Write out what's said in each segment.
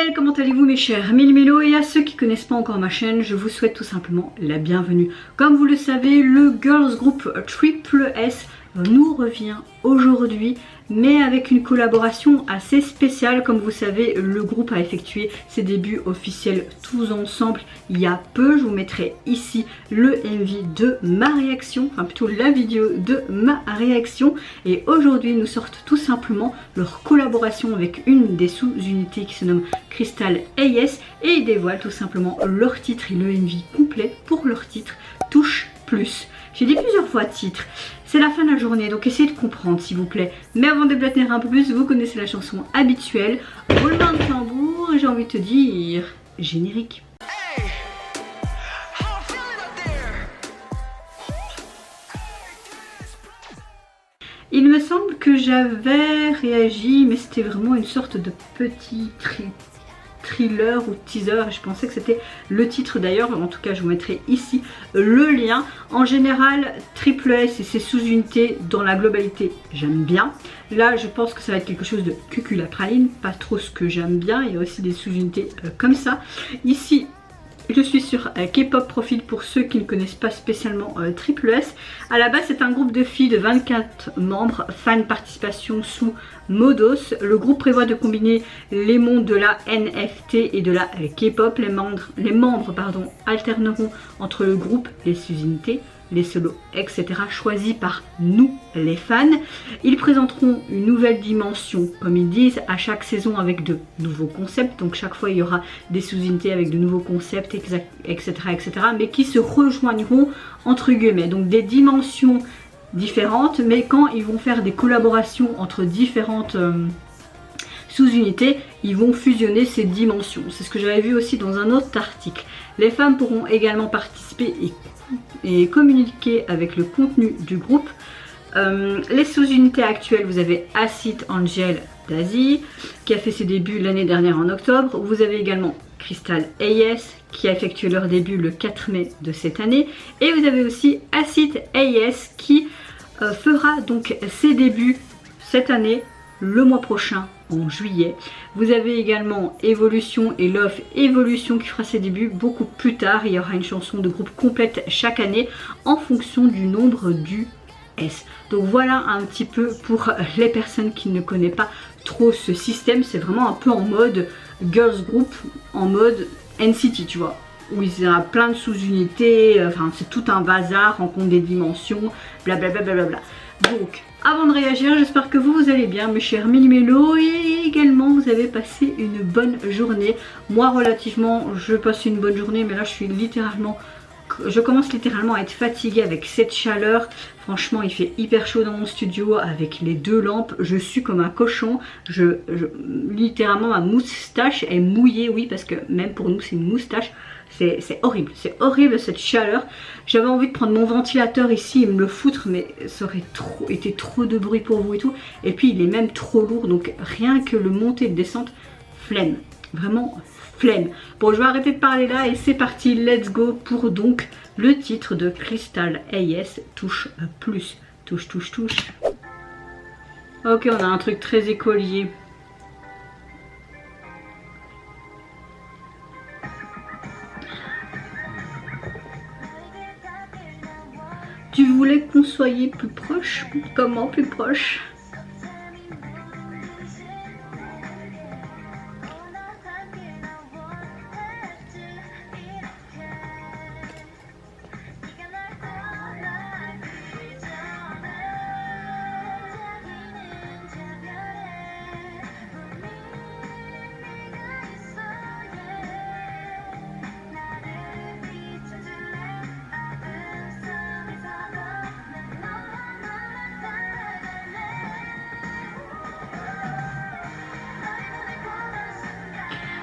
belles, comment allez-vous mes chers Méli-Mélo? Et à ceux qui ne connaissent pas encore ma chaîne, je vous souhaite tout simplement la bienvenue. Comme vous le savez, le girls group Triple S nous revient aujourd'hui, mais avec une collaboration assez spéciale. Comme vous savez, le groupe a effectué ses débuts officiels tous ensemble il y a peu. Je vous mettrai ici le MV de ma réaction, enfin plutôt la vidéo de ma réaction. Et aujourd'hui, ils nous sortent tout simplement leur collaboration avec une des sous-unités qui se nomme Crystal AS, et ils dévoilent tout simplement leur titre et le MV complet pour leur titre Touche Plus. J'ai dit plusieurs fois titre, c'est la fin de la journée, donc essayez de comprendre s'il vous plaît. Mais avant de blatiner un peu plus, vous connaissez la chanson habituelle. Roulement de tambour, j'ai envie de te dire générique. Il me semble que j'avais réagi, mais c'était vraiment une sorte de petit thriller ou teaser, et je pensais que c'était le titre d'ailleurs. En tout cas, je vous mettrai ici le lien. En général, Triple S et ses sous-unités dans la globalité, j'aime bien. Là, je pense que ça va être quelque chose de cuculapraline, pas trop ce que j'aime bien. Il y a aussi des sous-unités comme ça. Ici, je suis sur K-pop Profil pour ceux qui ne connaissent pas spécialement Triple S. À la base, c'est un groupe de filles de 24 membres, fan participation sous Modos. Le groupe prévoit de combiner les mondes de la NFT et de la K-pop. Les membres alterneront entre le groupe, les sous-unités, les solos, etc. choisis par nous, les fans. Ils présenteront une nouvelle dimension, comme ils disent, à chaque saison avec de nouveaux concepts. Donc chaque fois, il y aura des sous-unités avec de nouveaux concepts, etc., etc. mais qui se rejoindront entre guillemets. Donc des dimensions différentes, mais quand ils vont faire des collaborations entre différentes sous-unités, ils vont fusionner ces dimensions. C'est ce que j'avais vu aussi dans un autre article. Les femmes pourront également participer et communiquer avec le contenu du groupe. Les sous-unités actuelles, vous avez Acid Angel d'Asie qui a fait ses débuts l'année dernière en octobre. Vous avez également Crystal AS qui a effectué leur début le 4 mai de cette année. Et vous avez aussi Acid AS qui fera donc ses débuts cette année, le mois prochain, en juillet. Vous avez également Evolution et Love Evolution qui fera ses débuts beaucoup plus tard. Il y aura une chanson de groupe complète chaque année en fonction du nombre du S. Donc voilà un petit peu pour les personnes qui ne connaissent pas trop ce système. C'est vraiment un peu en mode girls group, en mode NCT, tu vois, où il y a plein de sous-unités, enfin c'est tout un bazar, rencontre des dimensions, blablabla. Donc avant de réagir, j'espère que vous allez bien mes chers Méli-Mélo, et également vous avez passé une bonne journée. Moi relativement, je passe une bonne journée, mais là je commence littéralement à être fatiguée avec cette chaleur. Franchement, il fait hyper chaud dans mon studio avec les deux lampes. Je suis comme un cochon. Littéralement, ma moustache est mouillée. Oui, parce que même pour nous, c'est une moustache. C'est horrible cette chaleur. J'avais envie de prendre mon ventilateur ici et me le foutre, mais ça aurait été trop de bruit pour vous et tout. Et puis, il est même trop lourd. Donc, rien que le monter et le descente, flemme. Vraiment flemme. Bon, je vais arrêter de parler là et c'est parti, let's go pour donc le titre de Crystal AS, Touche Plus. Touche. Ok, on a un truc très écolier. Tu voulais qu'on soit plus proche? Comment plus proche?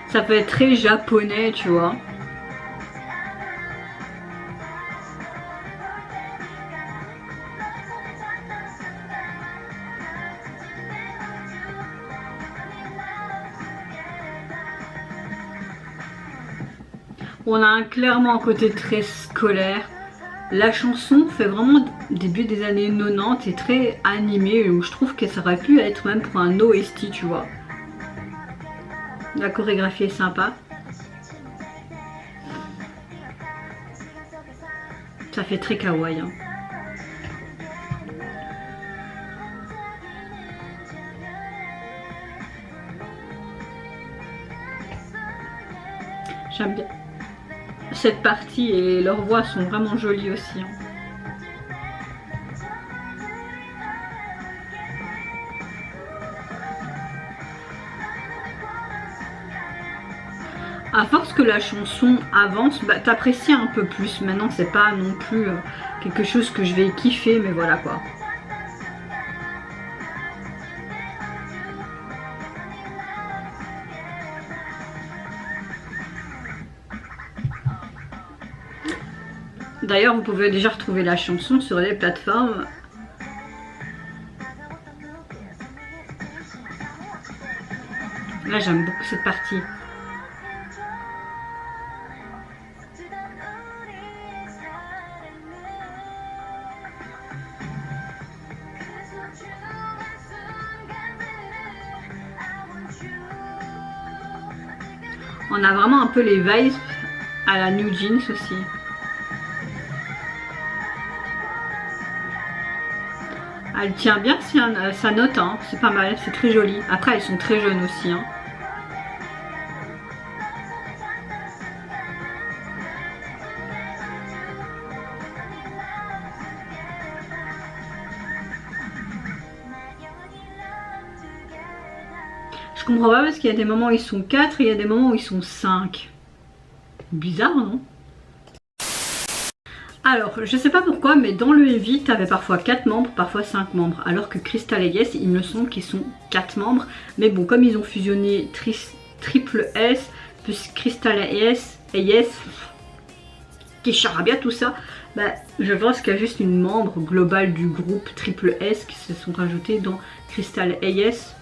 Ça peut être très japonais, tu vois. On a clairement un côté très scolaire. La chanson fait vraiment début des années 90 et très animée, où je trouve que ça aurait pu être même pour un OST, tu vois. La chorégraphie est sympa. Ça fait très kawaii. Hein. J'aime bien cette partie et leurs voix sont vraiment jolies aussi. Hein. À force que la chanson avance, bah, t'apprécies un peu plus. Maintenant, c'est pas non plus quelque chose que je vais kiffer, mais voilà quoi. D'ailleurs, vous pouvez déjà retrouver la chanson sur les plateformes. Là, j'aime beaucoup cette partie. On a vraiment un peu les vibes à la New Jeans aussi. Elle tient bien sa note, hein. C'est pas mal, c'est très joli. Après, elles sont très jeunes aussi. Hein. Je comprends pas parce qu'il y a des moments où ils sont 4 et il y a des moments où ils sont 5. Bizarre, non? Alors, je sais pas pourquoi, mais dans le MV, tu avais parfois 4 membres, parfois 5 membres. Alors que Crystal et Yes, il me semble qu'ils sont 4 membres. Mais bon, comme ils ont fusionné Triple S, plus Crystal et Yes, qui charabia tout ça, bah, je pense qu'il y a juste une membre globale du groupe Triple S qui se sont rajoutés dans Crystal et Yes.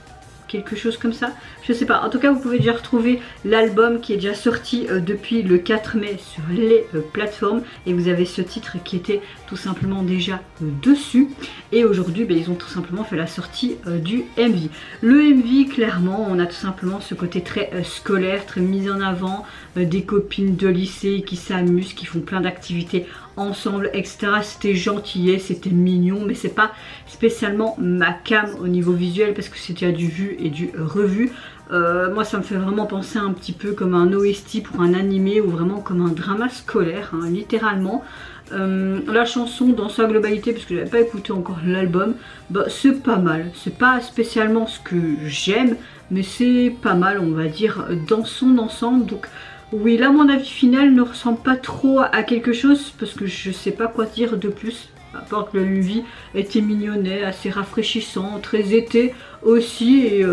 Quelque chose comme ça, je sais pas. En tout cas, vous pouvez déjà retrouver l'album qui est déjà sorti depuis le 4 mai sur les plateformes et vous avez ce titre qui était tout simplement déjà dessus. Et aujourd'hui, ils ont tout simplement fait la sortie du MV. Le MV, clairement, on a tout simplement ce côté très scolaire, très mis en avant, des copines de lycée qui s'amusent, qui font plein d'activités ensemble, etc. C'était gentillet, c'était mignon, mais c'est pas spécialement ma cam au niveau visuel parce que c'est déjà du vu et du revu. Moi, ça me fait vraiment penser un petit peu comme un OST pour un animé ou vraiment comme un drama scolaire, hein, littéralement. La chanson dans sa globalité, parce que j'avais pas écouté encore l'album, bah, c'est pas mal. C'est pas spécialement ce que j'aime, mais c'est pas mal, on va dire, dans son ensemble. Donc oui, là mon avis final ne ressemble pas trop à quelque chose parce que je sais pas quoi dire de plus. À part que le MV était mignonnet, assez rafraîchissant, très été aussi et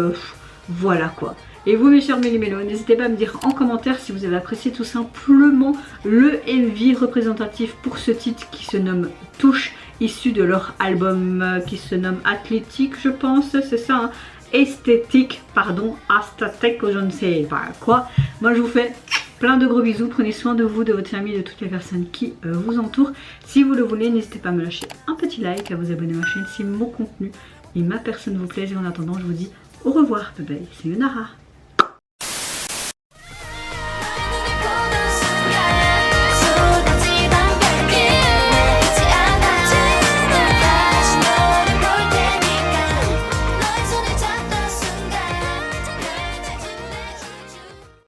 voilà quoi. Et vous mes chers méli-mélos, n'hésitez pas à me dire en commentaire si vous avez apprécié tout simplement le MV représentatif pour ce titre qui se nomme Touche, issu de leur album qui se nomme Athlétique je pense, c'est ça hein. Esthétique, pardon, Astatek, je ne sais pas quoi. Moi je vous fais plein de gros bisous, prenez soin de vous, de votre famille, de toutes les personnes qui vous entourent. Si vous le voulez, n'hésitez pas à me lâcher un petit like, à vous abonner à ma chaîne si mon contenu et ma personne vous plaisent. Et en attendant, je vous dis au revoir, bye bye, c'est Yonara.